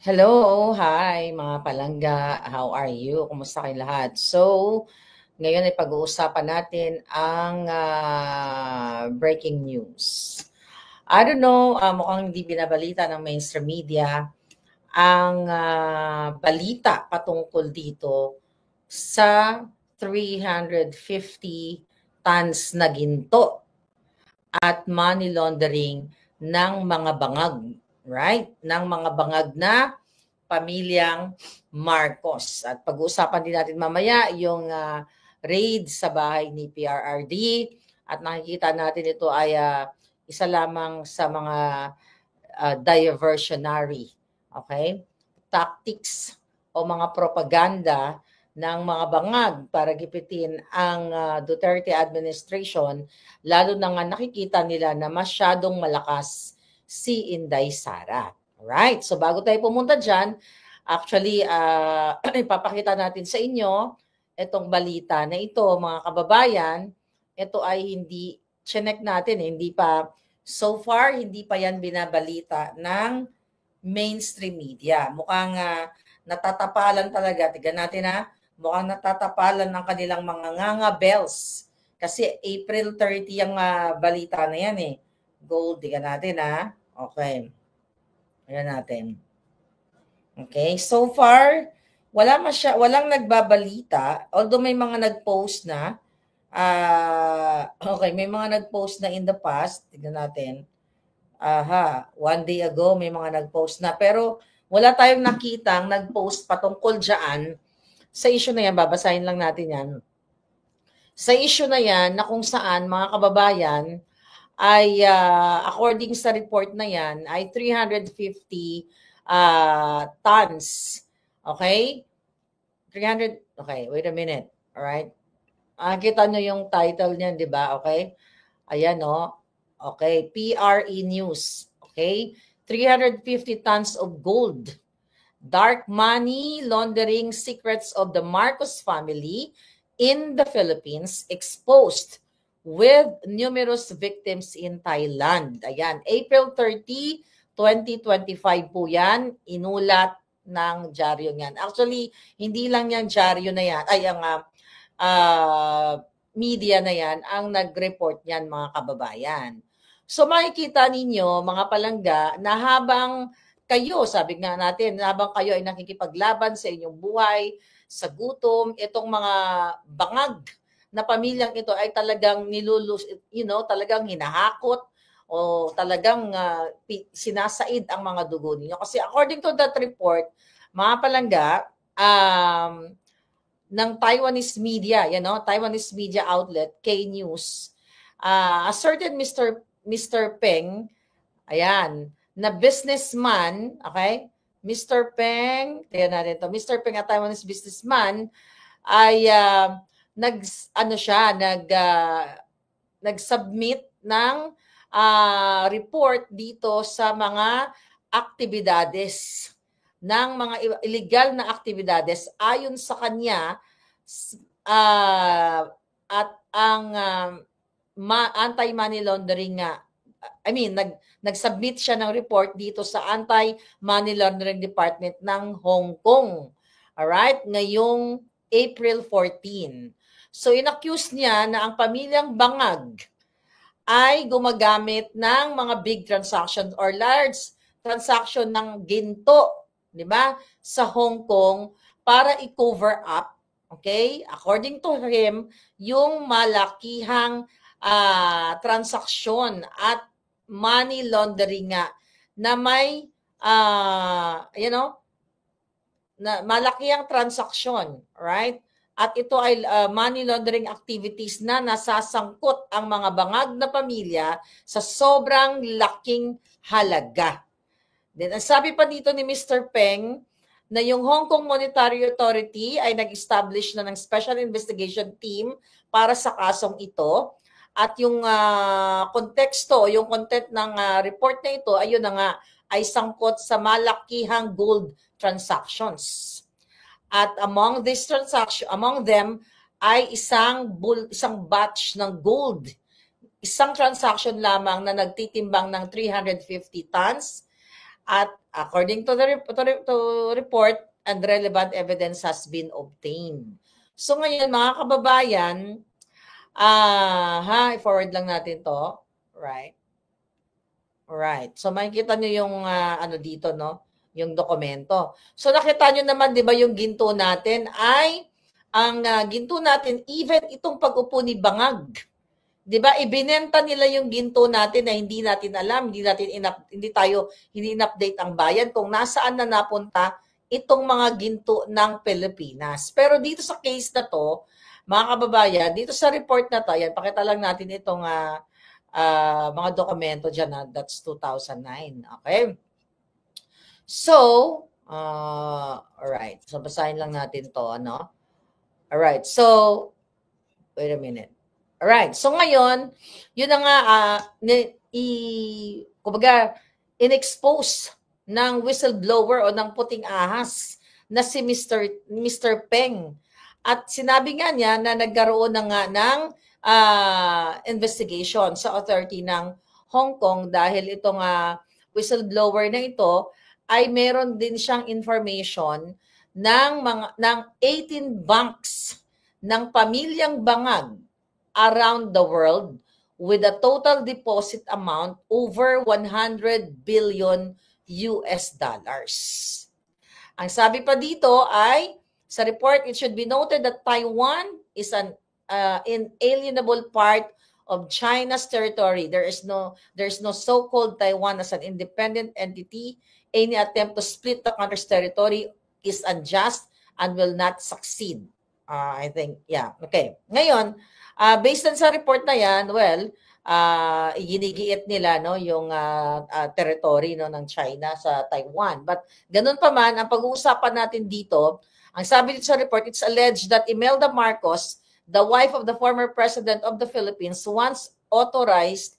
Hello, hi mga palangga. How are you? Kumusta kayong lahat? So, ngayon ay pag-uusapan natin ang breaking news. I don't know, mukhang hindi binabalita ng mainstream media ang balita patungkol dito sa 350 tons na ginto at money laundering ng mga bangag, right? Ng mga bangag na pamilyang Marcos. At pag-uusapan din natin mamaya yung raid sa bahay ni PRRD at nakikita natin ito ay isa lamang sa mga diversionary, okay? Tactics o mga propaganda ng mga bangag para gipitin ang Duterte administration, lalo na nga nakikita nila na masyadong malakas si Inday Sara. Alright, so bago tayo pumunta dyan, actually, ipapakita natin sa inyo itong balita na ito, mga kababayan. Ito ay hindi, chinek natin, hindi pa, so far, hindi pa yan binabalita ng mainstream media. Mukhang natatapalan talaga, tignan natin mukhang natatapalan ng kanilang mga nganga bells. Kasi April 30 ang balita na yan eh. Gold, tignan natin Okay. Ayan natin. Okay, so far, walang nagbabalita. Although may mga nag-post na. Okay, may mga nag-post na in the past. Tignan natin. One day ago, may mga nag-post na. Pero wala tayong nakitang nag-post patungkol dyan. Sa issue na yan, babasahin lang natin yan. Sa issue na yan, na kung saan, mga kababayan, ay according sa report na yan, ay 350 tons. Okay? 300, okay, wait a minute. Alright? Kita nyo yung title niyan, di ba? Okay? Ayan, no? Okay, PRE News. Okay? 350 tons of gold. Dark money laundering secrets of the Marcos family in the Philippines exposed with numerous victims in Thailand. Ayan, April 30, 2025 po yan, inulat ng dyaryo yan. Actually, hindi lang yan dyaryo na yan, ay ang media na yan ang nag-report niyan, mga kababayan. So makikita ninyo, mga palangga, na habang kayo, sabi nga natin, habang kayo ay nakikipaglaban sa inyong buhay, sa gutom, itong mga bangag na pamilyang ito ay talagang talagang hinahakot o talagang sinasaid ang mga dugo ninyo. Kasi according to that report, mga palangga, ng Taiwanese media, Taiwanese media outlet, K-News, a certain Mr. Peng, ayan, na businessman, okay? Mr. Peng, tingnan natin to. Mr. Peng, a Taiwanese businessman, ay nag-submit ng report dito sa mga aktibidades ng mga illegal na aktibidades ayon sa kanya at ang anti-money laundering nag-submit siya ng report dito sa Anti-Money Laundering Department ng Hong Kong. Alright? Ngayong April 14. So, inaccuse niya na ang pamilyang bangag ay gumagamit ng mga big transactions or large transaction ng ginto, di ba, sa Hong Kong para i-cover up, okay? According to him, yung malakihang transaksyon at money laundering nga na may na malaki ang transaksyon, right? At ito ay money laundering activities na nasasangkot ang mga bangag na pamilya sa sobrang laking halaga. Then, sabi pa dito ni Mr. Peng na yung Hong Kong Monetary Authority ay nag-establish na ng Special Investigation Team para sa kasong ito. At yung konteksto, yung content ng report na ito, ayun na nga, ay sangkot sa malakihang gold transactions. At among them ay isang batch ng gold. Isang transaction lamang na nagtitimbang ng 350 tons At according to the report, and relevant evidence has been obtained. So ngayon, mga kababayan, i-forward lang natin to. Right. Right. So makikita nyo yung ano dito, no? Yung dokumento. So nakita nyo naman, di ba, yung ginto natin ay, ang ginto natin, even itong pag-upo ni Bangag, di ba, ibinenta nila yung ginto natin na hindi natin alam, hindi in-update ang bayan kung nasaan na napunta itong mga ginto ng Pilipinas. Pero dito sa case na to, mga kababayan, dito sa report na to, yan, pakita lang natin itong mga dokumento dyan, that's 2009. Okay? So, alright. So, basahin lang natin to, ano? Alright. So, wait a minute. Alright. So, ngayon, yun na nga, kumbaga, in-expose ng whistleblower o ng puting ahas na si Mr. Peng. At sinabi nga niya na nagkaroon na nga ng investigation sa authority ng Hong Kong dahil itong whistleblower na ito ay meron din siyang information ng 18 banks ng pamilyang Bangag around the world with a total deposit amount over 100 billion US dollars. Ang sabi pa dito ay, sa report, it should be noted that Taiwan is an inalienable part of China's territory. There's no so-called Taiwan as an independent entity. Any attempt to split the country's territory is unjust and will not succeed. I think, yeah. Okay. Ngayon, based on sa report na yan, well, ginigiit nila, no, yung territory, no, ng China sa Taiwan. But ganun pa man, ang pag-uusapan natin dito, ang sabi dito sa report, it's alleged that Imelda Marcos, the wife of the former president of the Philippines, once authorized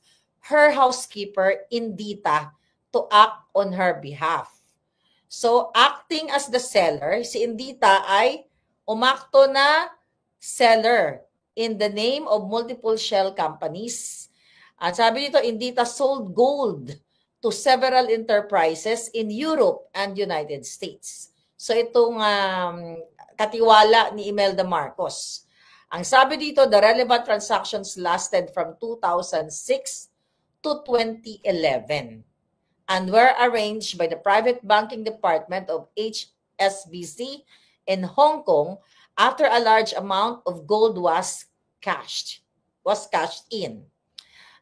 her housekeeper, Indita, to act on her behalf. So, acting as the seller, si Indita ay umakto na seller in the name of multiple shell companies. At sabi dito, Indita sold gold to several enterprises in Europe and United States. So itong katiwala ni Imelda Marcos. Ang sabi dito, the relevant transactions lasted from 2006 to 2011 and were arranged by the private banking department of HSBC in Hong Kong after a large amount of gold was cashed in.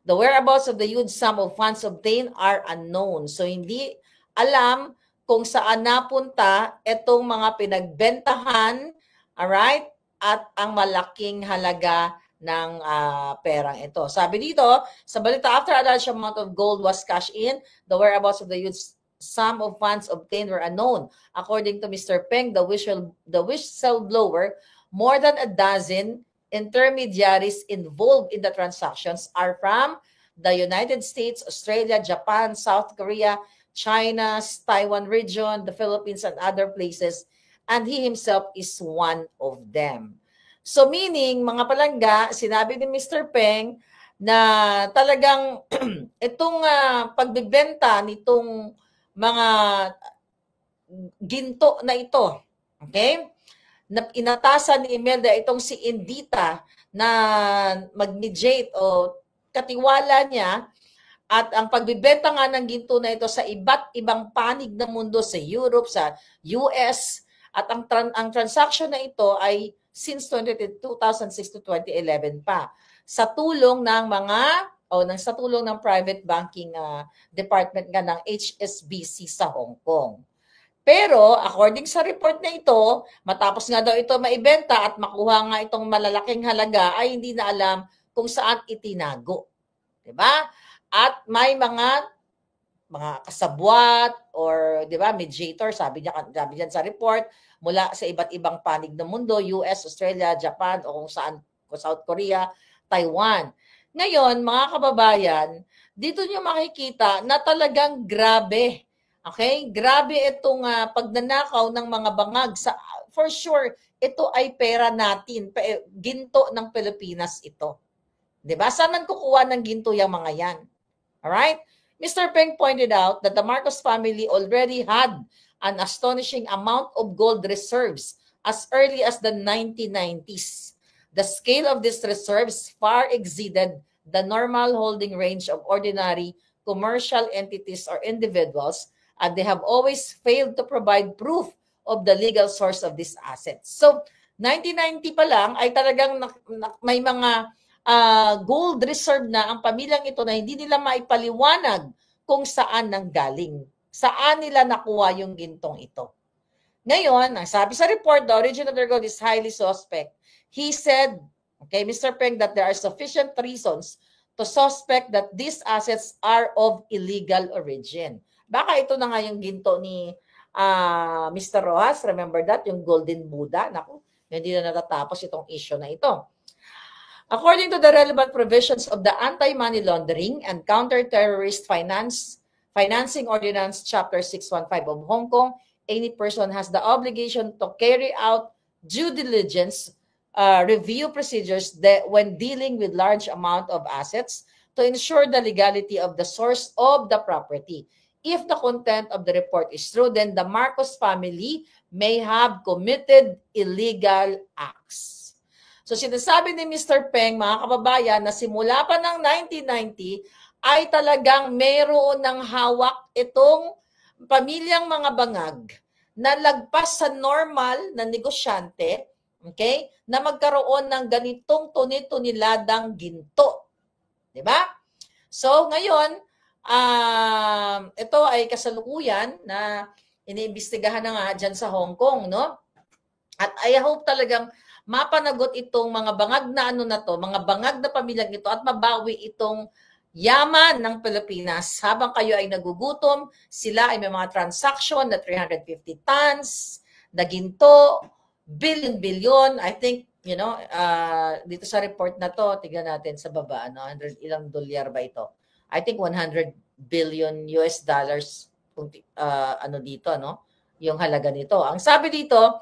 The whereabouts of the huge sum of funds obtained are unknown. So hindi alam kung saan napunta itong mga pinagbentahan, alright, at ang malaking halaga ng perang ito. Sabi dito, sa balita, after a large amount of gold was cashed in, the whereabouts of the huge sum of funds obtained were unknown. According to Mr. Peng, the whistleblower, more than a dozen intermediaries involved in the transactions are from the United States, Australia, Japan, South Korea, China's Taiwan region, the Philippines, and other places, and he himself is one of them. So meaning, mga palangga, sinabi ni Mr. Peng na talagang itong pagbibenta nitong mga ginto na ito, okay? Na inatasan ni Imelda itong si Indita na mag-mediate o katiwala niya. At ang pagbibenta nga ng ginto na ito sa iba't ibang panig ng mundo, sa Europe, sa US, at ang transaction na ito ay since 2006 to 2011 pa. Sa tulong ng sa tulong ng private banking department nga ng HSBC sa Hong Kong. Pero according sa report na ito, matapos nga daw ito maibenta at makuha nga itong malalaking halaga, ay hindi na alam kung saan itinago. Diba? At may mga kasabwat or 'di ba, mediator, sabi diyan sa report, mula sa iba't ibang panig ng mundo, US, Australia, Japan o kung saan, South Korea, Taiwan. Ngayon, mga kababayan, dito niyo makikita na talagang grabe. Okay? Grabe itong pagnanakaw ng mga bangag. For sure, ito ay pera natin, ginto ng Pilipinas ito. 'Di ba? Saan man kukuha ng ginto yung mga yan? Alright? Mr. Peng pointed out that the Marcos family already had an astonishing amount of gold reserves as early as the 1990s. The scale of these reserves far exceeded the normal holding range of ordinary commercial entities or individuals, and they have always failed to provide proof of the legal source of these assets. So, 1990 pa lang ay talagang may mga gold reserve na ang pamilyang ito na hindi nila maipaliwanag kung saan nanggaling. Saan nila nakuha yung gintong ito. Ngayon, ang sabi sa report, the origin of their gold is highly suspect. He said, okay, Mr. Peng, that there are sufficient reasons to suspect that these assets are of illegal origin. Baka ito na nga yung ginto ni Mr. Rojas. Remember that? Yung Golden Buddha. Naku, hindi na natatapos itong issue na ito. According to the relevant provisions of the Anti-Money Laundering and Counter-Terrorist Financing Ordinance Chapter 615 of Hong Kong, any person has the obligation to carry out due diligence review procedures that when dealing with large amount of assets to ensure the legality of the source of the property. If the content of the report is true, then the Marcos family may have committed illegal acts. So sinasabi ni Mr. Peng, mga kababayan, na simula pa ng 1990 ay talagang mayroon ng hawak itong pamilyang mga bangag na lagpas sa normal na negosyante, okay, na magkaroon ng ganitong tunit-tuniladang ginto. Diba? So ngayon, ito ay kasalukuyan na iniimbestigahan na nga dyan sa Hong Kong, no? At I hope talagang mapanagot itong mga bangag na mga bangag na pamilyang ito at mabawi itong yaman ng Pilipinas. Habang kayo ay nagugutom, sila ay may mga transaction na 350 tons, na ginto, billion-billion. I think, you know, dito sa report na to, tignan natin sa baba, ano, 100 ilang dolyar ba ito? I think 100 billion US dollars ano dito, no? Yung halaga nito. Ang sabi dito,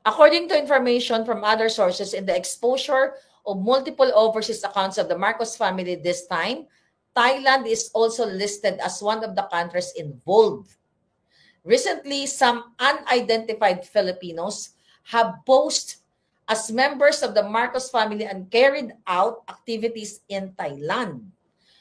according to information from other sources in the exposure of multiple overseas accounts of the Marcos family this time, Thailand is also listed as one of the countries involved. Recently, some unidentified Filipinos have posed as members of the Marcos family and carried out activities in Thailand.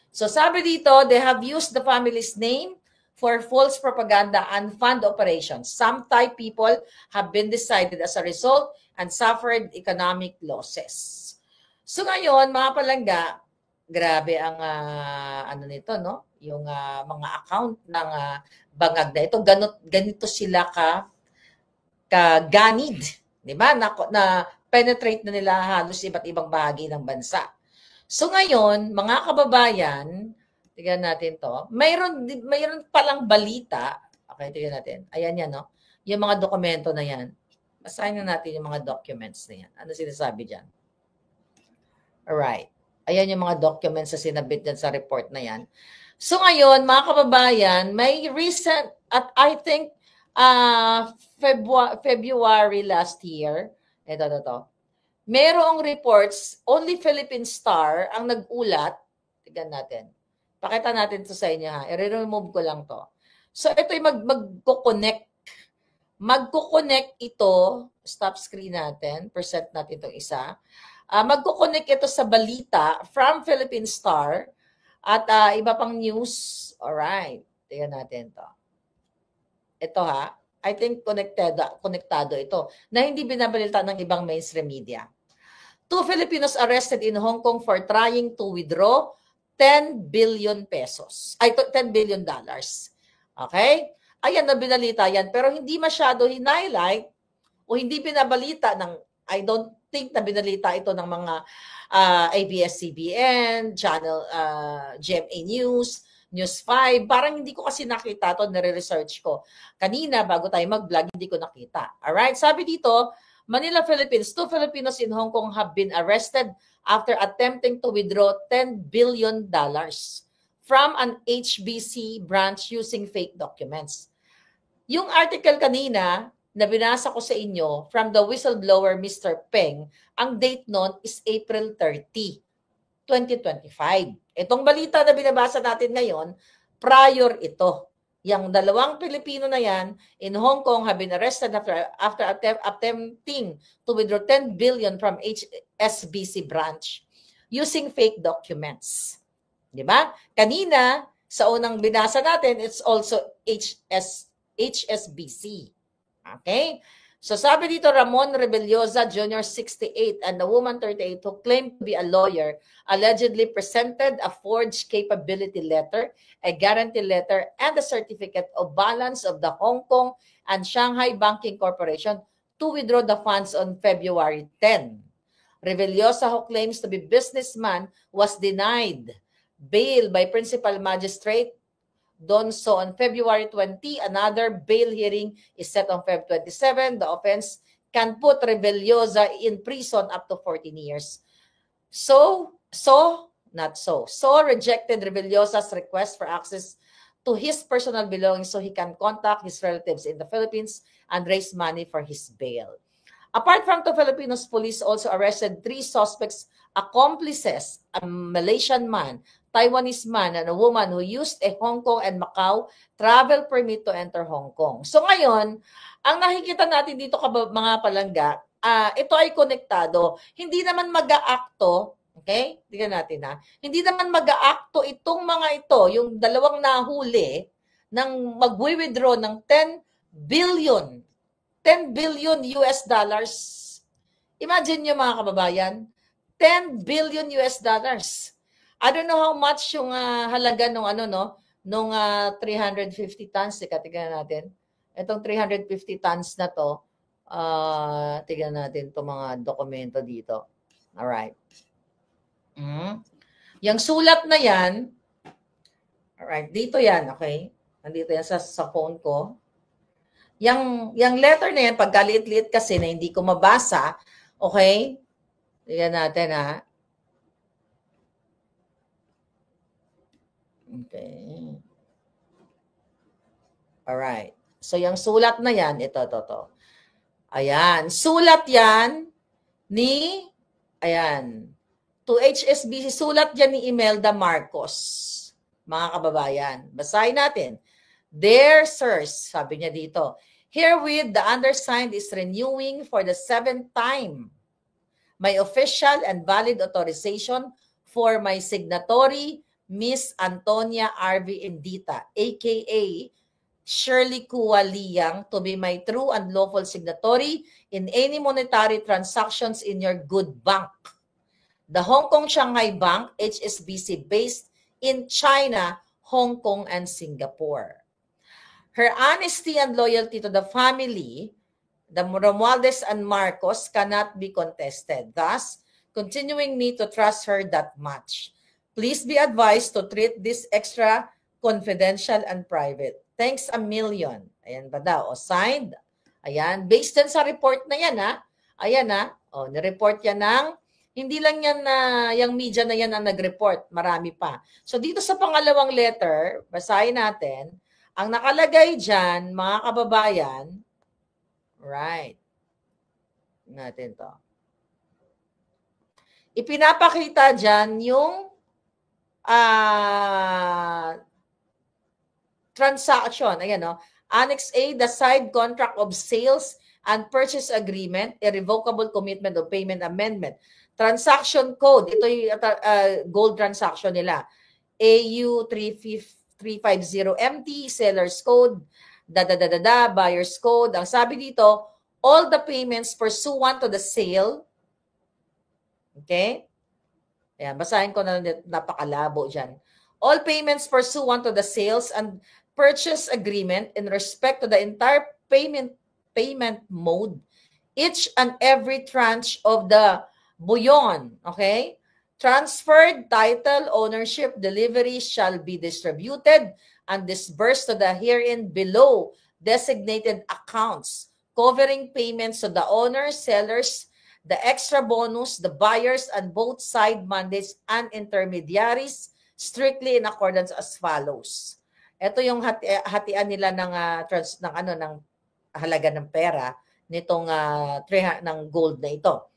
So sabi dito, they have used the family's name for false propaganda and fund operations. Some Thai people have been decided as a result and suffered economic losses. So ngayon, mga palangga, grabe ang ano nito, no? Yung mga account ng bangag na ito, ganito sila kaganid, di ba? Na penetrate na nila halos iba't ibang bahagi ng bansa. So ngayon, mga kababayan, tignan natin to. Mayroon palang balita. Okay, tignan natin. Ayan yan, no? Yung mga dokumento na yan. Basahin na natin yung mga documents na yan. Ano sinasabi dyan? Alright. Ayan yung mga documents na sinabit dyan sa report na yan. So ngayon, mga kababayan, may recent, at I think, February last year, ito. Merong reports, only Philippine Star ang nag-ulat. Tignan natin. Pakita natin ito sa inyo, ha. I-remove ko lang to. So ito'y mag-connect. Mag-connect ito. Stop screen natin. Present natin itong isa. Mag-connect ito sa balita from Philippine Star at iba pang news. Alright. Tignan natin to. Ito, ha. I think konektado ito na hindi binabalita ng ibang mainstream media. 2 Filipinos arrested in Hong Kong for trying to withdraw 10 billion pesos. Ay, 10 billion dollars. Okay? Ayan na binalita yan. Pero hindi masyado hinighlight o hindi binabalita ng, I don't think na binalita ito ng mga ABS-CBN, Channel GMA News, News 5. Parang hindi ko kasi nakita ito, nire-research ko. Kanina, bago tayo mag-vlog, hindi ko nakita. Alright? Sabi dito, Manila, Philippines, 2 Filipinos in Hong Kong have been arrested after attempting to withdraw $10 billion from an HBC branch using fake documents. Yung article kanina na binasa ko sa inyo from the whistleblower Mr. Peng, ang date nun is April 30. 2025. Itong balita na binabasa natin ngayon, prior ito. Yung dalawang Pilipino na yan in Hong Kong have been arrested after attempting to withdraw 10 billion from HSBC branch using fake documents. Di ba? Kanina, sa unang binasa natin, it's also HSBC. Okay? So sabi dito, Ramon Rebelloza Jr., 68, and a woman 38 who claimed to be a lawyer allegedly presented a forged capability letter, a guarantee letter, and a certificate of balance of the Hong Kong and Shanghai Banking Corporation to withdraw the funds on February 10. Rebelloza, who claims to be businessman, was denied bail by Principal Magistrate Donso on February 20. Another bail hearing is set on Feb 27. The offense can put Rebelloza in prison up to 14 years. So rejected Rebelloza's request for access to his personal belongings so he can contact his relatives in the Philippines and raise money for his bail. Apart from the Filipinos, police also arrested 3 suspects, accomplices, a Malaysian man, Taiwanese man, and a woman who used a Hong Kong and Macau travel permit to enter Hong Kong. So ngayon, ang nakikita natin dito mga palangga, ito ay konektado. Hindi naman mag-aakto, okay? Tingnan natin ha. Hindi naman mag-aakto itong mga ito, yung dalawang nahuli, ng mag-withdraw ng 10 billion US dollars. Imagine nyo mga kababayan, 10 billion US dollars. I don't know how much yung halaga nung nung 350 tons. Tingnan natin. Itong 350 tons na to, tingnan natin itong mga dokumento dito. Alright. Yung sulat na yan, alright, dito yan, okay? Nandito yan sa phone ko. Yung letter na yan, pagkaliit-liit kasi na hindi ko mabasa, okay? Tingnan natin ha. Okay. Alright. So, yung sulat na yan, ito. Ayan. Sulat yan ni, ayan, to HSBC, sulat yan ni Imelda Marcos. Mga kababayan. Basahin natin. Dear sirs, sabi niya dito, herewith the undersigned is renewing for the 7th time my official and valid authorization for my signatory, Miss Antonia R.V. Indita, a.k.a. Shirley Kua Liang, to be my true and lawful signatory in any monetary transactions in your good bank, the Hong Kong Shanghai Bank, HSBC, based in China, Hong Kong, and Singapore. Her honesty and loyalty to the family, the Romualdez and Marcos, cannot be contested, thus continuing me to trust her that much. Please be advised to treat this extra confidential and private. Thanks a million. Ayan ba daw? O, signed. Ayan. Based din sa report na yan, ha? Ayan, ha? O, nireport yan ng, hindi lang yan na, yung media na yan ang nag-report. Marami pa. So, dito sa pangalawang letter, basahin natin, ang nakalagay dyan, mga kababayan, right. Natin to. Ipinapakita dyan yung transaction. Ayan, no? Annex A, the side contract of sales and purchase agreement, irrevocable commitment of payment amendment. Transaction code, ito yung gold transaction nila. AU 350MT, seller's code, buyer's code. Ang sabi dito, all the payments pursuant to the sale, okay? Ayan, basahin ko na napakalabo dyan. All payments pursuant to the sales and purchase agreement in respect to the entire payment mode, each and every tranche of the bullion, okay? Transferred title, ownership, delivery shall be distributed and disbursed to the herein below designated accounts, covering payments to the owners, sellers, the extra bonus, the buyers, and both side mandates and intermediaries, strictly in accordance as follows. Ito yung hatian nila ng halaga ng pera nitong ng gold na ito.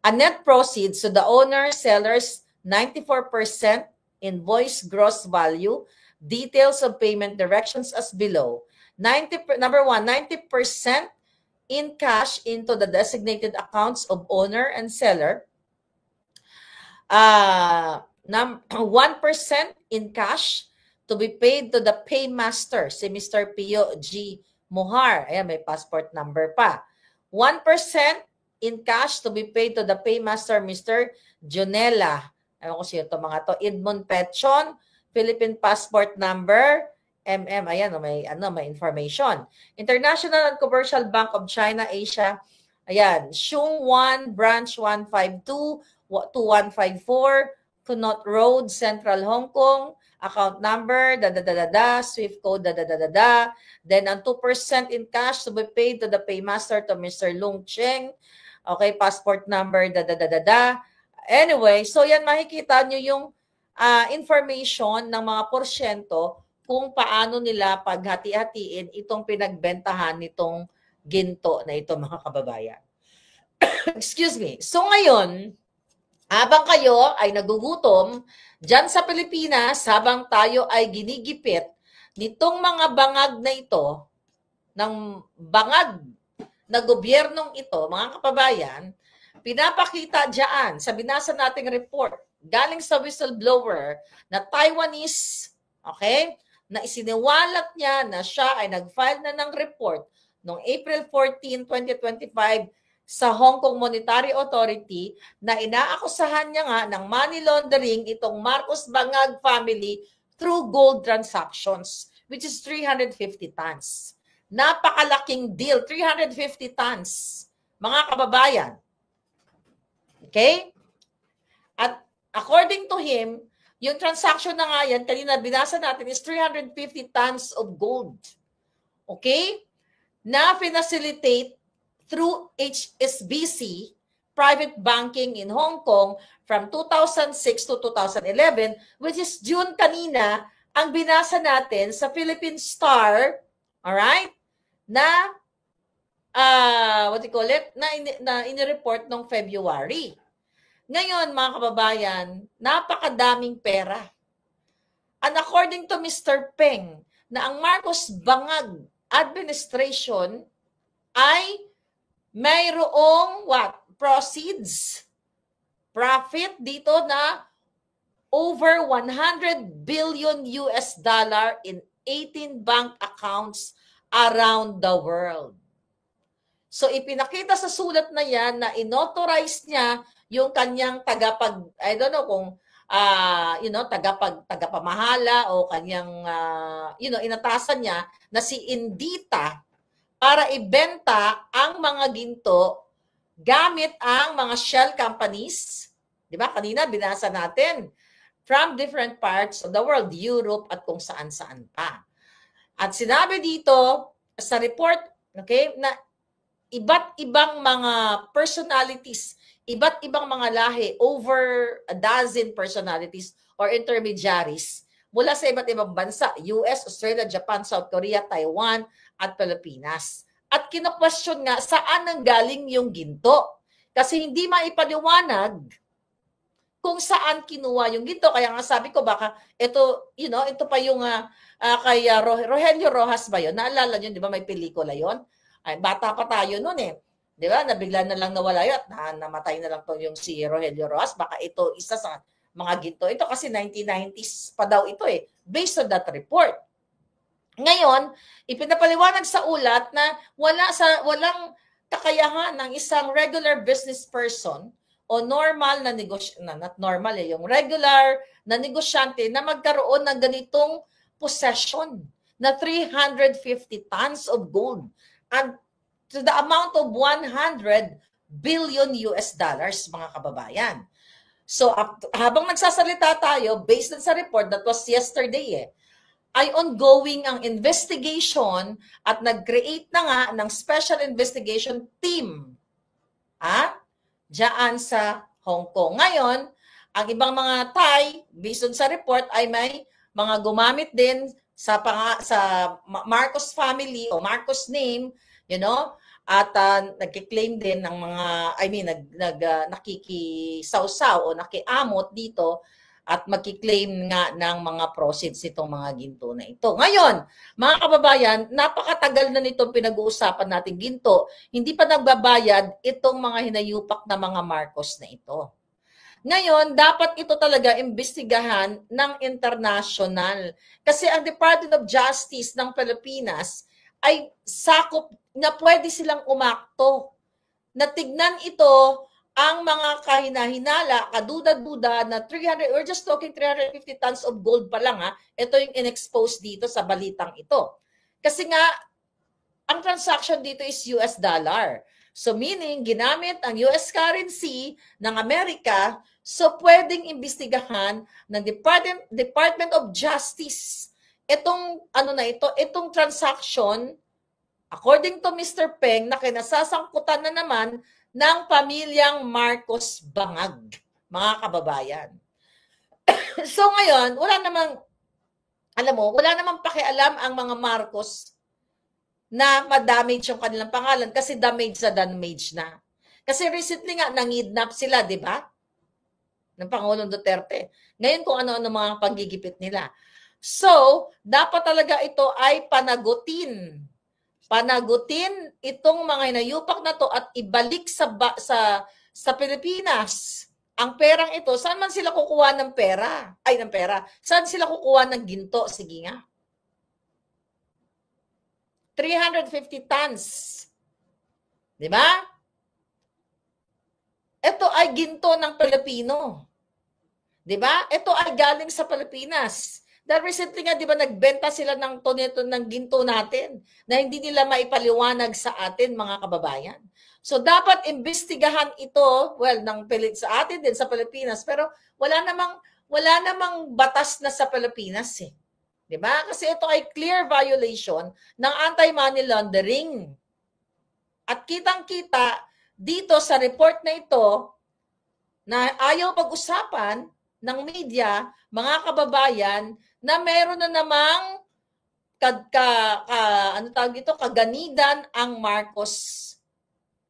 A net proceeds to the owner, sellers, 94% invoice gross value, details of payment directions as below. Number 1, 90% in cash into the designated accounts of owner and seller. 1% in cash to be paid to the paymaster, si Mr. Pio G. Mohar. Ayan, may passport number pa. 1% in cash to be paid to the paymaster, Mr. Jonella. Ayaw ko siya ito mga to. Edmond Petron, Philippine passport number, ayan, may information. International and Commercial Bank of China, Asia. Ayan, Shung 1, branch 152, 2154, Kunot Road, Central Hong Kong, account number, Swift code, Then, ang 2% in cash to be paid to the paymaster to Mr. Lung Cheng. Okay, passport number, Anyway, so yan, makikita nyo yung information ng mga porsyento kung paano nila paghati-hatiin itong pinagbentahan nitong ginto na ito, mga kababayan. Excuse me. So ngayon, habang kayo ay nagugutom dyan sa Pilipinas, habang tayo ay ginigipit nitong mga bangag na ito, ng bangag na gobyernong ito, mga kababayan, pinapakita dyan sa binasa nating report galing sa whistleblower na Taiwanese, okay, na isiniwalat niya na siya ay nag-file na ng report noong April 14, 2025 sa Hong Kong Monetary Authority na inaakusahan niya nga ng money laundering itong Marcos Bangag family through gold transactions, which is 350 tons. Napakalaking deal, 350 tons, mga kababayan. Okay? At according to him, yung transaction na nga yan, kanina binasa natin, is 350 tons of gold. Okay? Na pinacilitate through HSBC, private banking in Hong Kong from 2006 to 2011, which is June kanina, ang binasa natin sa Philippine Star, alright, na, what you call it, na inireport noong February. Ngayon, mga kababayan, napakadaming pera. And according to Mr. Peng, na ang Marcos Bangag administration ay mayroong proceeds, profit dito na over 100 billion US dollar in 18 bank accounts around the world. So ipinakita sa sulat na yan na inauthorize niya yung kanyang I don't know kung tagapamahala o kanyang inatasan niya na si Indita para ibenta ang mga ginto gamit ang mga shell companies. Di ba? Kanina binasa natin from different parts of the world, Europe at kung saan-saan pa. At sinabi dito sa report, okay, na iba't ibang mga personalities, iba't ibang mga lahi, over a dozen personalities or intermediaries mula sa iba't ibang bansa, US, Australia, Japan, South Korea, Taiwan, at Pilipinas. At kino-question nga saan nanggaling yung ginto. Kasi hindi maipaliwanag kung saan kinuha yung ginto. Kaya nga sabi ko baka ito, ito pa yung kay Rogelio Rojas ba yun? Naalala nyo, di ba may pelikula yon? Ay, bata pa tayo noon eh. Di ba? Nabigla na lang nawala yun at namatay na lang to yung si Rogelio Rojas. Baka ito isa sa mga ginto. Ito kasi 1990s pa daw ito eh. Based on that report. Ngayon, ipinapaliwanag sa ulat na walang kakayahan ng isang regular business person o normal na not normal yung regular na negosyante na magkaroon ng ganitong possession na 350 tons of gold and to the amount of 100 billion US dollars, mga kababayan. So, habang nagsasalita tayo, based sa report that was yesterday ay ongoing ang investigation at nag-create na nga ng special investigation team diyan sa Hong Kong. Ngayon, ang ibang mga Thai, based on sa report, ay may mga gumamit din sa Marcos family o Marcos name, at nagki-claim din ng mga, nakikisaw-saw o nakiamot dito at magki-claim nga ng mga proceeds itong mga ginto na ito. Ngayon, mga kababayan, napakatagal na nitong pinag-uusapan natin ginto. Hindi pa nagbabayad itong mga hinayupak na mga Marcos na ito. Ngayon, dapat ito talaga imbestigahan ng international. Kasi ang Department of Justice ng Pilipinas ay sakop na pwede silang umakto. Na tignan ito ang mga kahinahinala, kaduda-duda na 300, we're just talking 350 tons of gold pa lang ha. Ito yung in-expose dito sa balitang ito. Kasi nga, ang transaction dito is US dollar. So meaning, ginamit ang US currency ng Amerika, so pwedeng imbestigahan ng Department of Justice itong itong transaction, according to Mr. Peng, na kinasasangkutan na naman ng pamilyang Marcos Bangag, mga kababayan. So ngayon, wala namang pakialam ang mga Marcos na ma-damage yung kanilang pangalan kasi damage na. Kasi recently nga, nangidnap sila, di ba? Ng Pangulong Duterte. Ngayon kung ano-ano mga paggigipit nila. So, dapat talaga ito ay panagutin. Panagutin itong mga hinayupak na to at ibalik sa Pilipinas. Ang perang ito, saan man sila kukuha ng pera? Saan sila kukuha ng ginto? Sige nga. 350 tons. Di ba? Ito ay ginto ng Pilipino. Di ba? Ito ay galing sa Pilipinas. Dahil recently nga, di ba, nagbenta sila ng ginto natin na hindi nila maipaliwanag sa atin, mga kababayan. So, dapat imbestigahan ito, sa atin din, sa Pilipinas, pero wala namang batas na sa Pilipinas eh. Diba? Kasi ito ay clear violation ng anti-money laundering. At kitang-kita dito sa report na ito na ayaw pag-usapan ng media, mga kababayan, na meron na namang kaganidan ang Marcos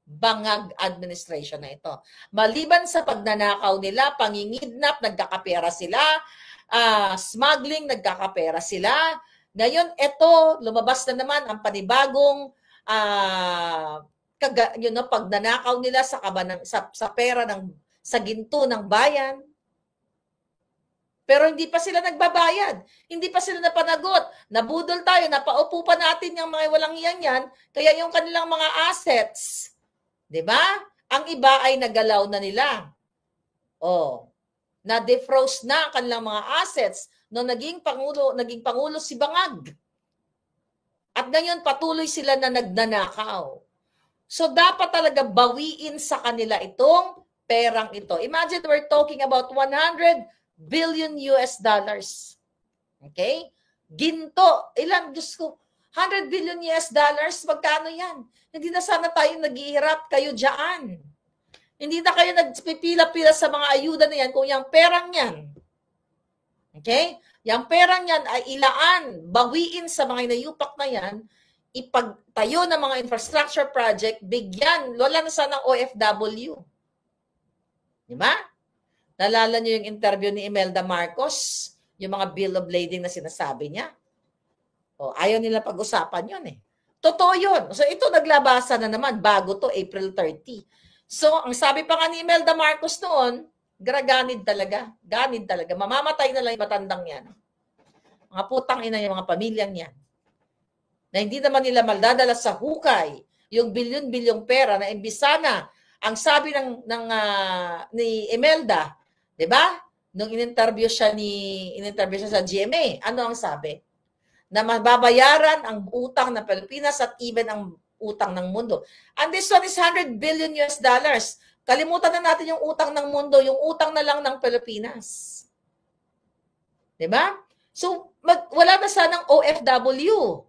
Bangag administration na ito. Maliban sa pagnanakaw nila, pangingidnap, nagkakapera sila, smuggling, nagkakapera sila. Ngayon, ito, lumabas na naman ang panibagong pagnanakaw nila sa pera sa ginto ng bayan. Pero hindi pa sila nagbabayad. Hindi pa sila napanagot. Nabudol tayo, napaupo pa natin yung mga walang yan. Kaya yung kanilang mga assets, di ba? Ang iba ay nagalaw na nila. Na-defrost na ang kanilang mga assets nung naging pangulo si Bangag. At ngayon patuloy sila na nagnanakaw. So dapat talaga bawiin sa kanila itong perang ito. Imagine we're talking about 100 billion US dollars. Okay? Ginto. Ilan? Diyos ko. 100 billion US dollars. Magkano yan? Hindi na sana tayo naghihirap kayo dyan. Hindi na kayo nagpipila-pila sa mga ayuda na yan kung yung perang yan. Okay? Yung perang yan ay ilaan, bawiin sa mga inayupak na yan, ipagtayo ng mga infrastructure project, bigyan, wala na sana OFW. Diba? Nalala niyo yung interview ni Imelda Marcos, yung mga bill of lading na sinasabi niya. Ayaw nila pag-usapan yun eh. Totoo yun. So ito naglabasa na naman, bago to, April 30. So, ang sabi pa nga ni Imelda Marcos noon, ganid talaga. Ganid talaga. Mamamatay na lang yung matandang yan. Mga putang ina yung mga pamilyang yan. Na hindi naman nila maldadala sa hukay yung bilyon-bilyong pera na imbisana. Ang sabi ni Imelda, di ba? Nung in-interview siya sa GMA, ano ang sabi? Na mababayaran ang utang ng Pilipinas at even ang utang ng mundo. And this one is 100 billion US dollars. Kalimutan na natin yung utang ng mundo, yung utang na lang ng Pilipinas. Diba? So, wala na sanang OFW.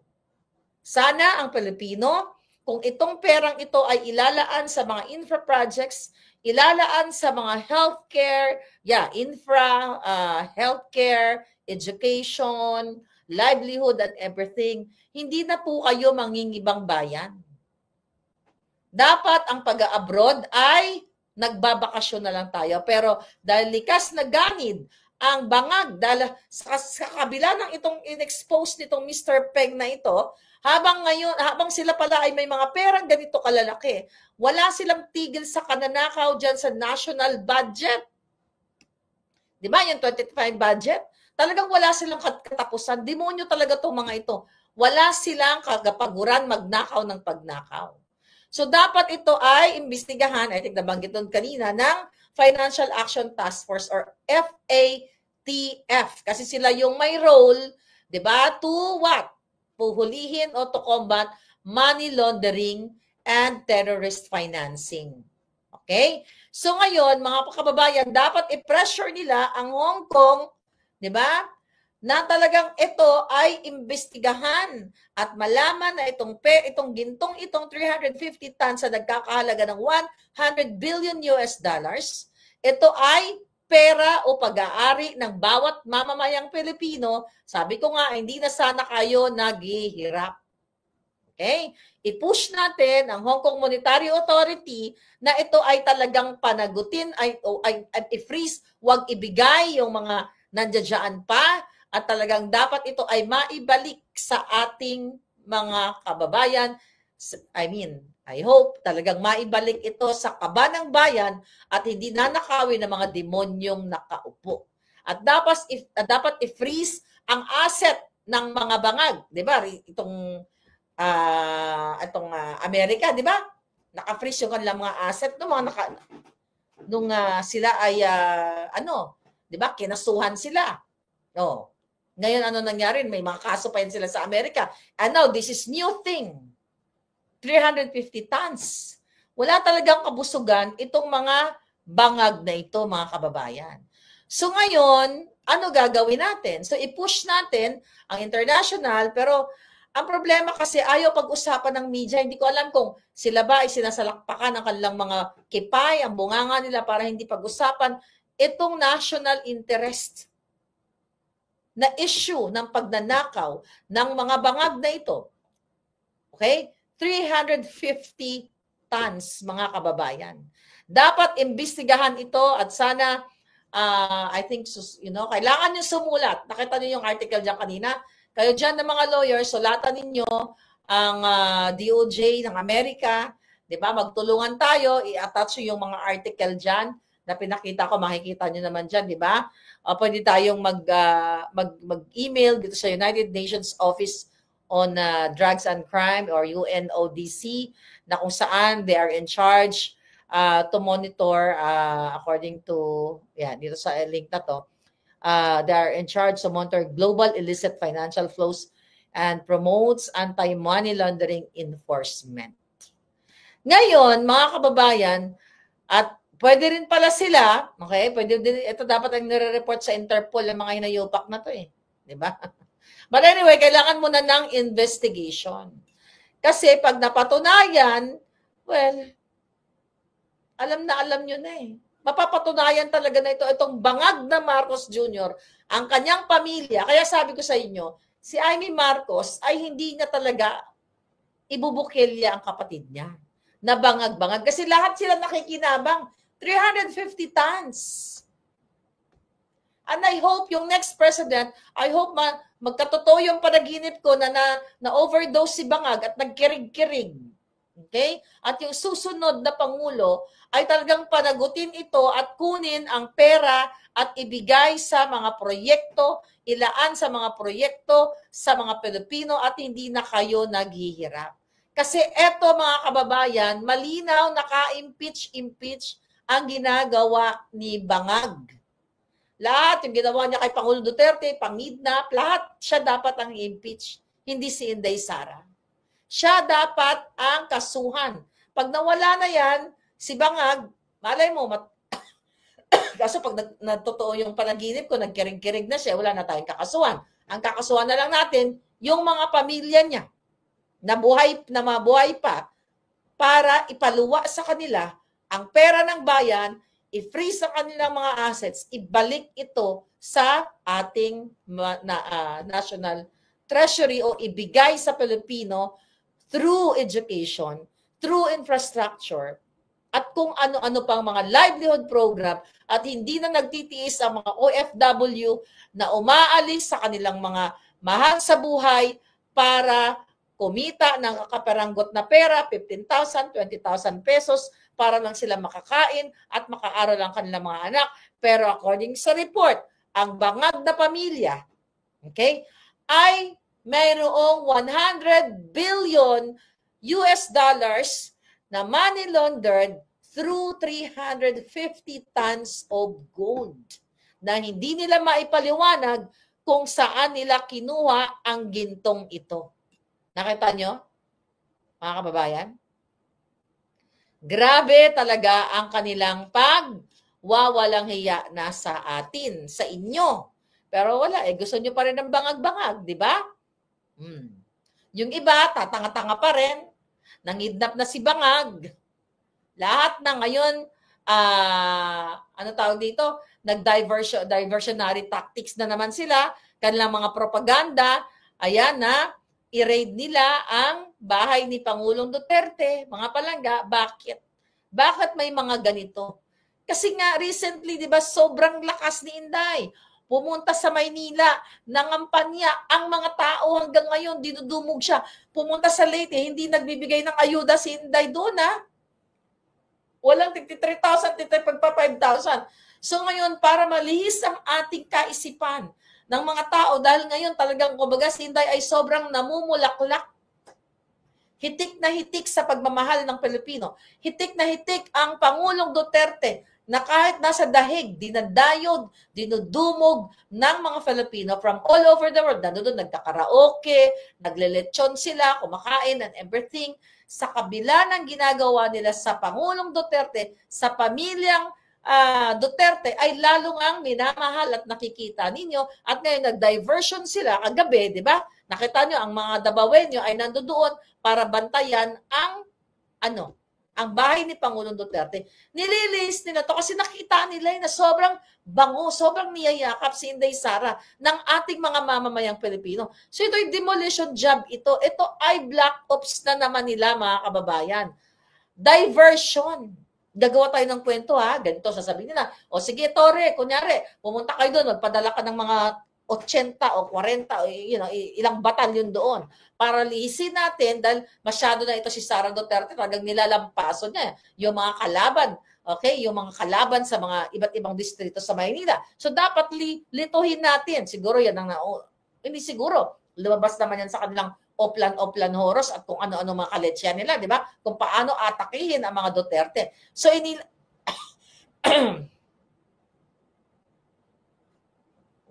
Sana ang Pilipino, kung itong perang ito ay ilalaan sa mga infra projects, ilalaan sa mga healthcare, healthcare, education, livelihood and everything, hindi na po kayo mangingibang bayan. Dapat ang pag-abroad ay nagbabakasyon na lang tayo. Pero dahil likas na ganid ang bangag, dahil sa kabila ng itong in-expose nitong Mr. Peng na ito, habang sila pala ay may mga perang ganito kalalaki, wala silang tigil sa kananakaw dyan sa national budget. Di ba? Yung 25 budget. Talagang wala silang katapusan. Demonyo talaga itong mga ito. Wala silang kagapaguran magnakaw ng pagnakaw. So dapat ito ay imbestigahan, I think nabanggit doon kanina, ng Financial Action Task Force or FATF. Kasi sila yung may role, di ba, to what? Puhulihin o to combat money laundering and terrorist financing. Okay? So ngayon, mga kababayan, dapat i-pressure nila ang Hong Kong, di ba, na talagang ito ay imbestigahan at malaman na itong gintong 350 tons sa nagkakahalaga ng 100 billion US dollars, ito ay pera o pag-aari ng bawat mamamayang Pilipino. Sabi ko nga, hindi na sana kayo naghihirap. Okay? I-push natin ang Hong Kong Monetary Authority na ito ay talagang panagutin, ay i-freeze, huwag ibigay yung mga nandiyan pa, at talagang dapat ito ay maibalik sa ating mga kababayan. I hope talagang maibalik ito sa kaba ng bayan at hindi nanakawin ng mga demonyong nakaupo. At dapat i-freeze ang asset ng mga bangag, 'di ba? Itong Amerika, 'di ba? Naka-freeze yung kanilang mga asset nung sila ay 'di ba? Kinasuhan sila. No. Ngayon, ano nangyari? May mga kaso pa yan sila sa Amerika. And now, this is new thing. 350 tons. Wala talagang kabusugan itong mga bangag na ito, mga kababayan. So ngayon, ano gagawin natin? So i-push natin ang international, pero ang problema kasi ayaw pag-usapan ng media. Hindi ko alam kung sila ba ay sinasalakpakan ng kanilang mga kipay, ang bunganga nila para hindi pag-usapan itong national interest na issue ng pagnanakaw ng mga bangag na ito. Okay? 350 tons, mga kababayan. Dapat imbestigahan ito at sana, I think, kailangan nyo sumulat. Nakita nyo yung article dyan kanina. Kayo dyan ng mga lawyers, sulatan ninyo ang DOJ ng Amerika. Diba? Magtulungan tayo, i-attach yung mga article dyan na pinakita ko, makikita nyo naman dyan, di ba? Pwede tayong mag-email dito sa United Nations Office on Drugs and Crime or UNODC na kung saan they are in charge to monitor according to, dito sa link na to, they are in charge to monitor global illicit financial flows and promotes anti-money laundering enforcement. Ngayon, mga kababayan, at pwede rin pala sila, okay? Pwede din, ito dapat ang nire-report sa Interpol ang mga hinayupak na to eh. Di ba? But anyway, kailangan muna ng investigation. Kasi pag napatunayan, well, alam nyo na eh. Mapapatunayan talaga na ito, itong bangag na Marcos Jr., ang kanyang pamilya. Kaya sabi ko sa inyo, si Amy Marcos ay hindi na talaga ibubukilya ang kapatid niya na bangag-bangag. Kasi lahat sila nakikinabang. 350 tons. And I hope yung next president, I hope magkatotoo yung panaginip ko na overdose si bangag at nagkirig-kirig. Okay? At yung susunod na Pangulo ay talagang panagutin ito at kunin ang pera at ibigay sa mga proyekto, ilaan sa mga proyekto sa mga Pilipino at hindi na kayo naghihirap. Kasi eto mga kababayan, malinaw naka-impeach ang ginagawa ni Bangag. Lahat, yung ginawa niya kay Pangulo Duterte, pangidnap, lahat siya dapat ang impeach, hindi si Inday Sara. Siya dapat ang kasuhan. Pag nawala na yan, si Bangag, malay mo, kaso pag natotoo yung panaginip ko, nagkirig-kirig na siya, wala na tayong kakasuhan. Ang kakasuhan na lang natin, yung mga pamilya niya, na mabuhay pa, para ipaluwa sa kanila ang pera ng bayan, i-freeze ang kanilang mga assets, ibalik ito sa ating national treasury o ibigay sa Pilipino through education, through infrastructure at kung ano-ano pang mga livelihood program at hindi na nagtitiis ang mga OFW na umaalis sa kanilang mga mahal sa buhay para kumita ng kaperanggot na pera, 15,000, 20,000 pesos para lang sila makakain at makaaral ang kanilang mga anak. Pero according sa report, ang bangag na pamilya, okay, ay mayroong 100 billion US dollars na money laundered through 350 tons of gold na hindi nila maipaliwanag kung saan nila kinuha ang gintong ito. Nakita nyo, mga kababayan? Grabe talaga ang kanilang pagwawalang hiya na sa atin, sa inyo. Pero wala, gusto nyo pa rin ng bangag-bangag, di ba? Yung iba, tatanga-tanga pa rin. Nangidnap na si Bangag. Lahat na ngayon, ano tawag dito? Diversionary tactics na naman sila. Kanilang mga propaganda, ayan na, i-raid nila ang bahay ni Pangulong Duterte. Mga palangga, bakit? Bakit may mga ganito? Kasi nga, recently, di ba, sobrang lakas ni Inday. Pumunta sa Maynila, nangampanya ang mga tao hanggang ngayon, dinudumog siya. Pumunta sa Leyte, hindi nagbibigay ng ayuda si Inday doon, ha? Walang 3,000, 5,000. So ngayon, para malihis ang ating kaisipan ng mga tao, dahil ngayon talagang, kumbaga, si Inday ay sobrang namumulaklak. Hitik na hitik sa pagmamahal ng Pilipino. Hitik na hitik ang Pangulong Duterte na kahit nasa dahig, dinadayod, dinudumog ng mga Filipino from all over the world. Nandun, nagkakaraoke, naglelechon sila, kumakain and everything. Sa kabila ng ginagawa nila sa Pangulong Duterte, sa pamilyang Duterte, ay lalong ang minamahal at nakikita ninyo. At ngayon, nag-diversion sila kagabi, di ba? Nakita nyo, ang mga Dabawenyo ay nandoon para bantayan ang ang bahay ni Pangulong Duterte. Nililis nila to kasi nakita nila na sobrang bango, sobrang niyayakap si Inday Sara ng ating mga mamamayang Pilipino. So ito'y demolition job ito. Ito ay black ops na naman nila, mga kababayan. Diversion. Gagawa tayo ng kwento, ha? Ganito, sasabihin nila, o sige, Tore, kunyari, pumunta kayo doon, magpadala ka ng mga 80 o 40 o ilang batalyon doon para lihisin natin dahil masyado na ito si Sara Duterte, talagang nilalampaso niya yung mga kalaban, okay, yung mga kalaban sa mga iba't ibang distrito sa Maynila. So dapat lituhin natin. Siguro yan ang hindi siguro, lumabas naman yan sa kanilang Oplan Horos at kung ano-ano mga kaletsya nila, di ba? Kung paano atakihin ang mga Duterte. So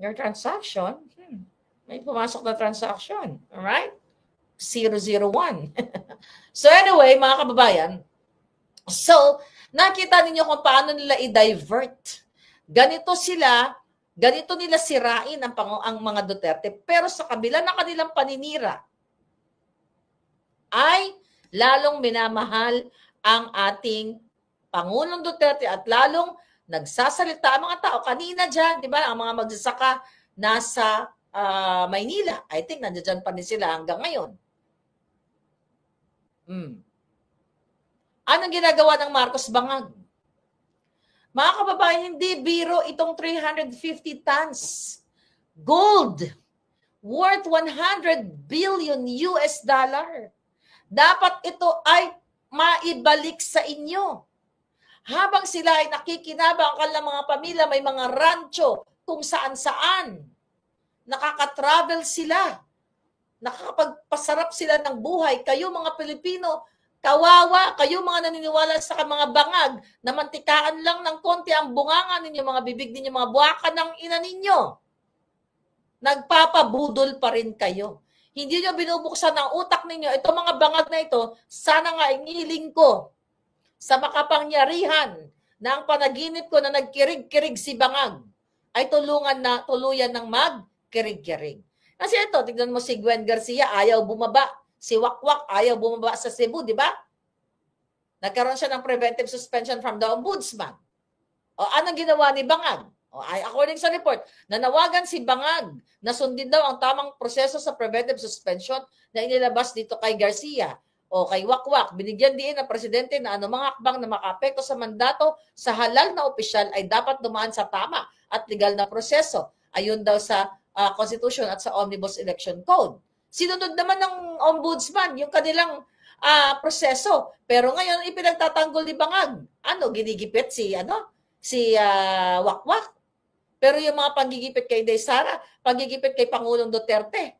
your transaction, may pumasok na transaction. Alright? 001. So anyway, mga kababayan, so nakita ninyo kung paano nila i-divert. Ganito nila sirain ang mga Duterte, pero sa kabila ng kanilang paninira, ay lalong minamahal ang ating Pangulong Duterte at lalong nagsasalita ang mga tao. Kanina dyan, di ba, ang mga magsasaka nasa Maynila. I think nandiyan pa din sila hanggang ngayon. Anong ginagawa ng Marcos Bangag? Mga kababayan, hindi biro itong 350 tons gold worth 100 billion US dollar. Dapat ito ay maibalik sa inyo. Habang sila ay nakikinabang, ang kanilang mga pamilya, may mga rancho kung saan-saan. Nakaka-travel sila. Nakakapagpasarap sila ng buhay. Kayo mga Pilipino, kawawa. Kayo mga naniniwala sa mga bangag na mantikaan lang ng konti ang bunganga ninyo, mga bibig ninyo, mga buwakan ng ina ninyo. Nagpapabudol pa rin kayo. Hindi nyo binubuksan ang utak ninyo. Ito mga bangag na ito, sana nga inihiling ko sa makapangyarihan na ang panaginip ko na nagkirig-kirig si Bangag ay tuluyan ng magkirig-kirig. Kasi ito, tignan mo si Gwen Garcia, ayaw bumaba. Si Wakwak, ayaw bumaba sa Cebu, di ba? Nagkaroon siya ng preventive suspension from the ombudsman. O anong ginawa ni Bangag? According sa report, nanawagan si Bangag na sundin daw ang tamang proseso sa preventive suspension na inilabas dito kay Garcia. O kay Wakwak, binigyan din ng presidente na anumang hakbang na makaapekto sa mandato sa halal na opisyal ay dapat dumaan sa tama at legal na proseso. Ayun daw sa Constitution at sa Omnibus Election Code. Sinunod naman ng Ombudsman yung kanilang proseso. Pero ngayon ipinagtatanggol ni Bangag. Ginigipit si Wakwak. Pero yung mga panggigipit kay Inday Sara, panggigipit kay Pangulong Duterte,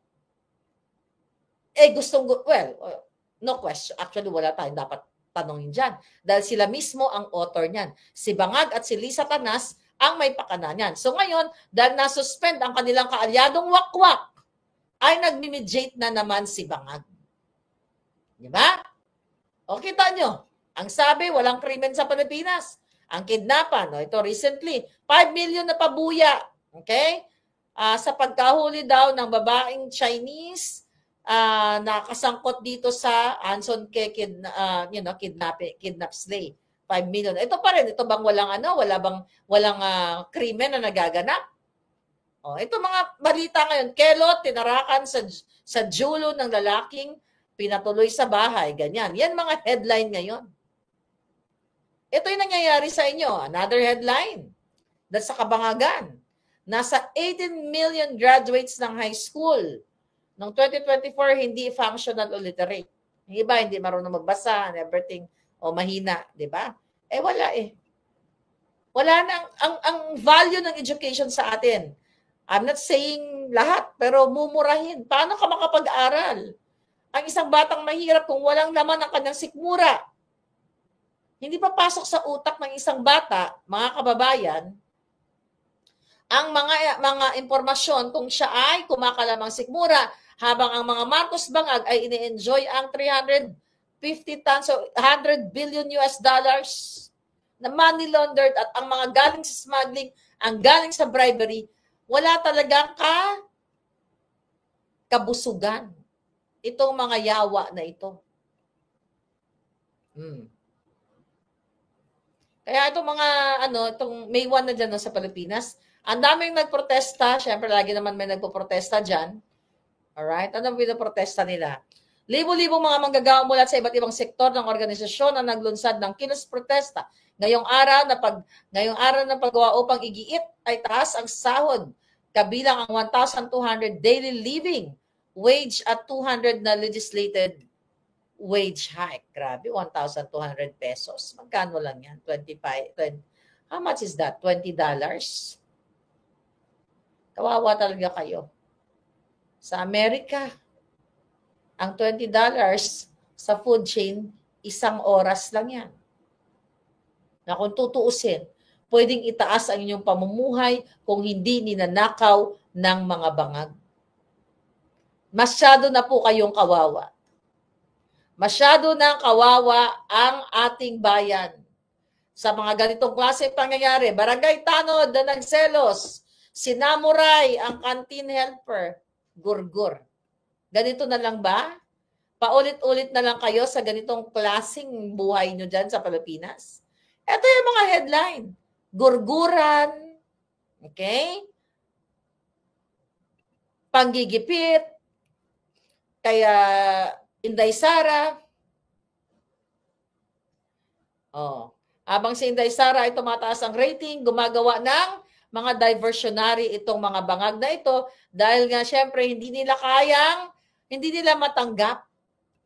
no question. Actually, wala tayong dapat tanongin dyan. Dahil sila mismo ang author niyan. Si Bangag at si Lisa Tanas ang may pakana niyan. So ngayon, dahil nasuspend ang kanilang kaalyadong Wakwak, ay nagmimediate na naman si Bangag. Di ba? O kita nyo, ang sabi, walang krimen sa Pilipinas. Ang kidnapan, ito recently, 5 million na pabuya. Okay? Sa pagkahuli daw ng babaeng Chinese, nakasangkot dito sa Anson Ke kidnap slay. 5 million. Ito pa rin, ito bang walang krimen na nagaganap? Ito mga balita ngayon, Kelot tinarakan sa julo ng lalaking pinatuloy sa bahay, ganyan. Yan mga headline ngayon. Ito yung nangyayari sa inyo. Another headline. That's sa Kabangagan. Nasa 18 million graduates ng high school. Noong 2024, hindi functional o literate. Yung iba, hindi marunong magbasa and everything. Mahina, di ba? Wala eh. Wala na. Ang value ng education sa atin. I'm not saying lahat, pero mumurahin. Paano ka makapag-aral? Ang isang batang mahirap kung walang laman ang kanyang sikmura. Hindi pa pasok sa utak ng isang bata, mga kababayan, ang mga impormasyon kung siya ay kumakalamang sikmura, habang ang mga Marcos Bangag ay ini-enjoy ang 350 tons o 100 billion US dollars na money laundered at ang mga galing sa smuggling, ang galing sa bribery, wala talagang kabusugan. Itong mga yawa na ito. Kaya itong mga, itong May 1 na dyan sa Pilipinas, ang daming nagprotesta. Siyempre, lagi naman may nagpo-protesta dyan. Alright? Anong pinaprotesta nila? Libo-libong mga manggagawa mula sa iba't ibang sektor ng organisasyon ang naglunsad ng kilos protesta. Ngayong araw na paggawa upang igiit ay taas ang sahod, kabilang ang 1,200 daily living wage at 200 na legislated wage hike. Grabe, 1,200 pesos. Magkano lang yan? 20. How much is that? $20? Kawawa talaga kayo. Sa Amerika, ang $20 sa food chain, 1 oras lang yan. Na kung tutuusin, pwedeng itaas ang inyong pamumuhay kung hindi ninanakaw ng mga bangag. Masyado na po kayong kawawa. Masyado na kawawa ang ating bayan. Sa mga ganitong klase pangyayari, Barangay Tanod na nagselos, sinamuray ang canteen helper, gurgur. Ganito na lang ba? Paulit-ulit na lang kayo sa ganitong klaseng buhay nyo dyan sa Pilipinas? Ito yung mga headline. Gurguran, okay? Panggigipit, kaya Inday Sara. Habang si Inday Sara ay tumataas ang rating, gumagawa ng mga diversionary itong mga bangag na ito dahil nga syempre hindi nila matanggap,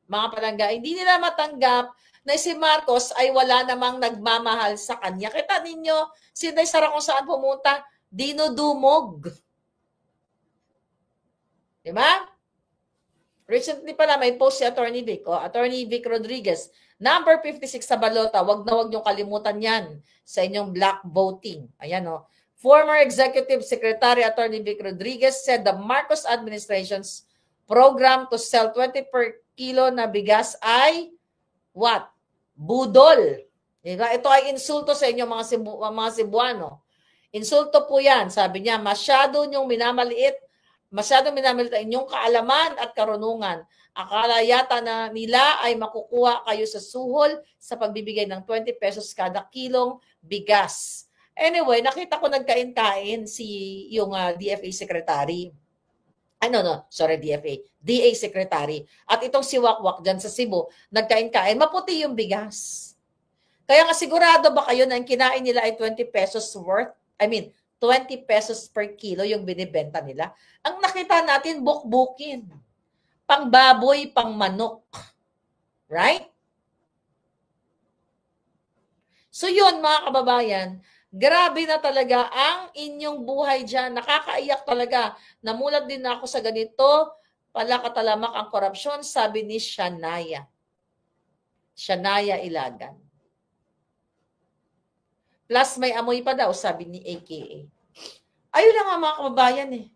mga palangga, hindi nila matanggap na si Marcos ay wala namang nagmamahal sa kanya. Kita ninyo, si Inday Sara kung saan pumunta, dinudumog. Diba? Recently pala, may post si Attorney Vic. Attorney Vic Rodriguez, number 56 sa balota, wag na wag niyong kalimutan yan sa inyong black voting. Ayan Former Executive Secretary Attorney Vic Rodriguez said the Marcos administration's program to sell 20 per kilo na bigas ay what? Budol. Diba? Ito ay insulto sa inyo mga Cebuano. Insulto po yan. Sabi niya, masyado niyong minamaliit ang inyong kaalaman at karunungan. Akala yata na nila ay makukuha kayo sa suhol sa pagbibigay ng 20 pesos kada kilong bigas. Anyway, nakita ko nagkain-kain yung DFA Secretary. Sorry, DFA. DA Secretary. At itong si Wakwak dyan sa Cebu, nagkain-kain, maputi yung bigas. Kaya nga sigurado ba kayo na ang kinain nila ay 20 pesos worth? 20 pesos per kilo yung binibenta nila. Ang nakita natin, bukbukin. Pang baboy, pang manok. Right? So yun, mga kababayan, grabe na talaga ang inyong buhay dyan. Nakakaiyak talaga. Namulat din ako sa ganito. Pala katalamak ang korupsyon, sabi ni Shanaya. Shanaya Ilagan. Plus may amoy pa daw, sabi ni AKA. Ayun na nga mga kababayan eh.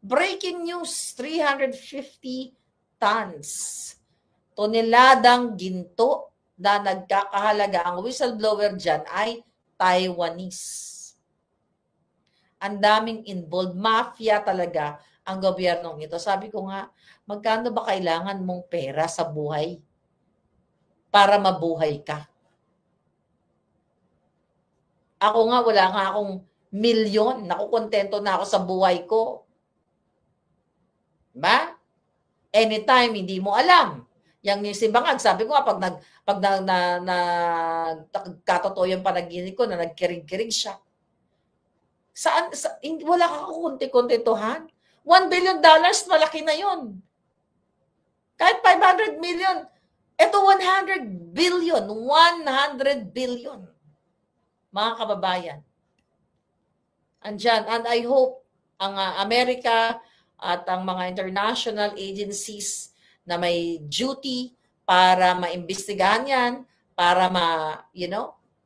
Breaking news, 350 tons. Toneladang ginto na nagkakahalaga. Ang whistleblower dyan ay Taiwanese. Ang daming involved. Mafia talaga ang gobyernong ito. Sabi ko nga, magkano ba kailangan mong pera sa buhay para mabuhay ka? Ako nga, wala nga akong milyon. Nakukontento na ako sa buhay ko. Diba? Anytime, hindi mo alam. Yang simbangag, sabi ko nga, pag katotoo yung panaginip ko na nagkirig-kirig siya. Wala ka kunti-kuntituhan? $1 billion, malaki na yun. Kahit 500 million, ito 100 billion. 100 billion. Mga kababayan. Andyan. And I hope ang Amerika at ang mga international agencies na may duty para maimbestigahan yan, para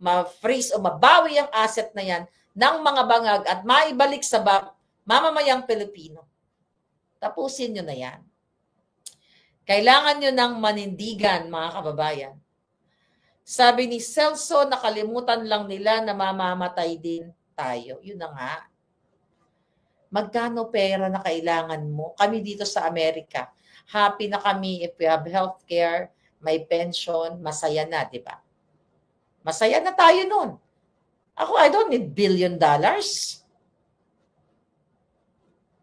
ma-freeze o mabawi ang asset na yan ng mga bangag at maibalik sa mamamayang Pilipino. Tapusin nyo na yan. Kailangan nyo ng manindigan, mga kababayan. Sabi ni Celso, nakalimutan lang nila na mamamatay din tayo. Yun na nga. Magkano pera na kailangan mo? Kami dito sa Amerika, happy na kami if we have healthcare, may pension, masaya na, di ba? Masaya na tayo nun. Ako, I don't need $1 billion.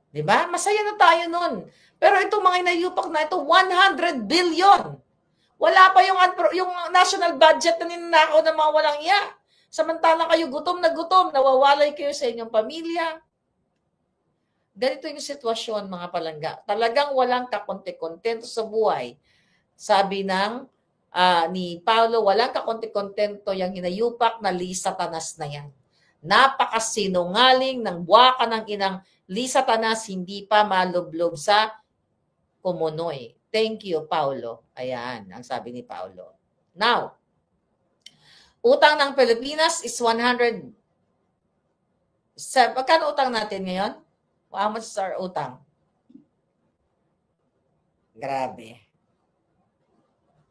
Di ba? Masaya na tayo nun. Pero itong mga inayupak na ito, 100 billion. Wala pa yung national budget na ninanakaw ng mga walang iya. Samantala kayo gutom, nawawalay kayo sa inyong pamilya. Ganito yung sitwasyon, mga palangga. Talagang walang kakonte-kontento sa buhay. Sabi ni Paulo, walang kakonte-kontento yung hinayupak na Lisa Tanas na yan. Napakasinungaling ng buwaka ng inang Lisa Tanas, hindi pa malublob sa Kumunoy. Thank you, Paulo. Ayan, ang sabi ni Paulo. Now, utang ng Pilipinas is 100. Magkano utang natin ngayon? How much is our utang? Grabe.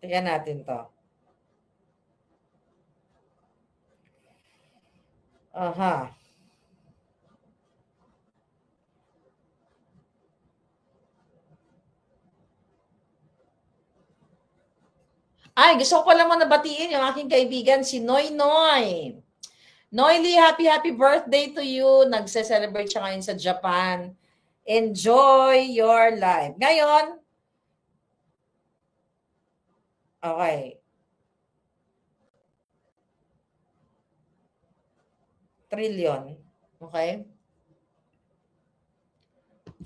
Tingnan natin to. Aha. Ay, gusto ko pala nabatiin yung aking kaibigan, si Noy Noy. Noy Lee, happy birthday to you. Nagse-celebrate siya ngayon sa Japan. Enjoy your life. Ngayon, okay. Trillion. Okay?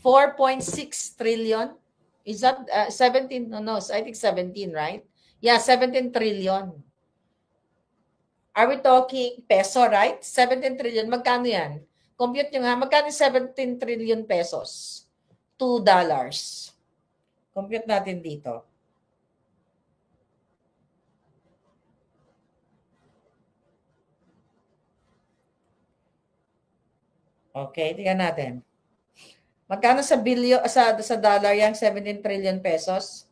4.6 trillion. Is that 17? No, I think 17, right? Yeah, 17 trillion. Are we talking peso, right? 17 trillion. Magkano yan? Compute nyo nga. Magkano 17 trillion pesos? $2. Compute natin dito. Okay, tingnan natin. Magkano sa bilyo, sa dollar yan? 17 trillion pesos?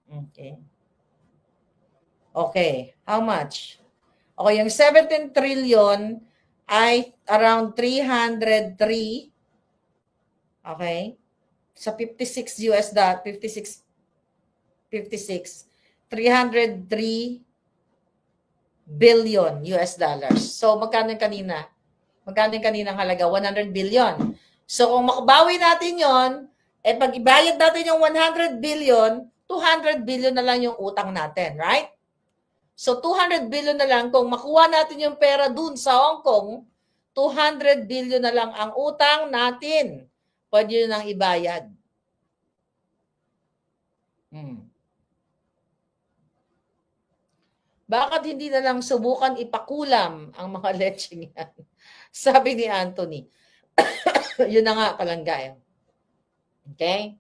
Okay. Okay, how much? Okay, yung 17 trillion ay around 303. Okay? Sa 56 US dollar, 56 303 billion US dollars. So magkano yung kanina? Magkano yung kaninang halaga? 100 billion. So kung makabawi natin yon, pag ibayad natin yung 100 billion, 200 billion na lang yung utang natin, right? So 200 billion na lang, kung makuha natin yung pera dun sa Hong Kong, 200 billion na lang ang utang natin. Pwede yun ang ibayad. Bakit hindi na lang subukan ipakulam ang mga lecheng yan? Sabi ni Anthony. Yun na nga, palangga. Okay?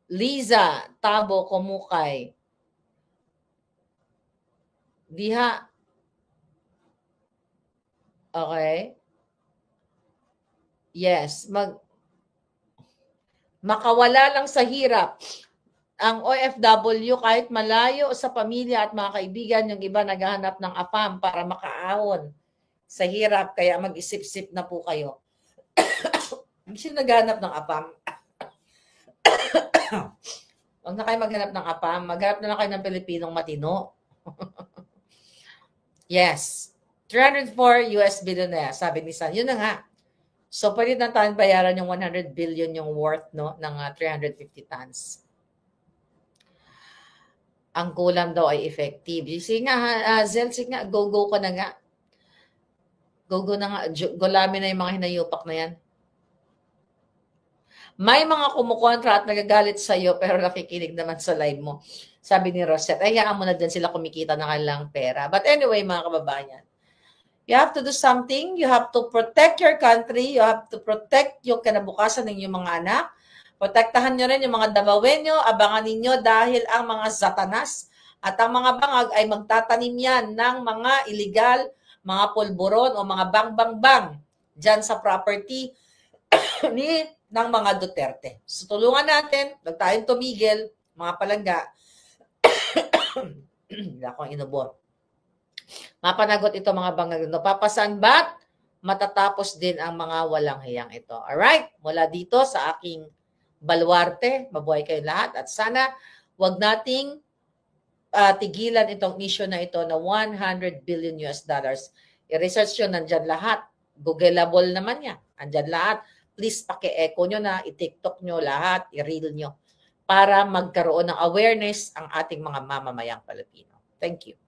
Liza, Tabo, Kumukay. Diha. Okay? Yes. Makawala lang sa hirap. Ang OFW, kahit malayo sa pamilya at mga kaibigan, yung iba naghahanap ng AFAM para makaahon sa hirap, kaya mag-isip-sip na po kayo. Sino naghahanap ng AFAM? Huwag na kayo maghanap ng AFAM. Maghanap na lang kayo ng Pilipinong matino. Yes. 304 US billionaire, sabi ni San. Yun na nga. So, pwede na tayo bayaran yung 100 billion yung worth, no, ng 350 tons. Ang kulam daw ay effective. Sige nga, Zel, sige nga, go-go ka na nga. Go-go na nga. Gulami na yung mga hinayupak na yan. May mga kumukontra at nagagalit sa iyo pero nakikinig naman sa live mo. Sabi ni Rosette, hayaan mo na din sila kumikita ng kanilang pera. But anyway, mga kababayan, you have to do something. You have to protect your country. You have to protect yung kinabukasan ng inyong mga anak. Protektahan nyo rin yung mga dabawin nyo, abangan ninyo dahil ang mga satanas at ang mga bangag ay magtatanim yan ng mga illegal, mga pulburon o mga bang-bang-bang dyan sa property ng mga Duterte. So tulungan natin, huwag tayong tumigil, mga palangga. Hindi akong inubor. Mapanagot ito mga bangag. Papasan ba't matatapos din ang mga walang hiyang ito? Alright, mula dito sa aking baluarte, mabuhay kayo lahat at sana wag nating tigilan itong issue na ito na 100 billion US dollars. I-research nyo, nandyan lahat. Googleable naman yan. Nandyan lahat. Please paki-echo nyo na, i-TikTok nyo lahat, i-reel nyo para magkaroon ng awareness ang ating mga mamamayang Pilipino. Thank you.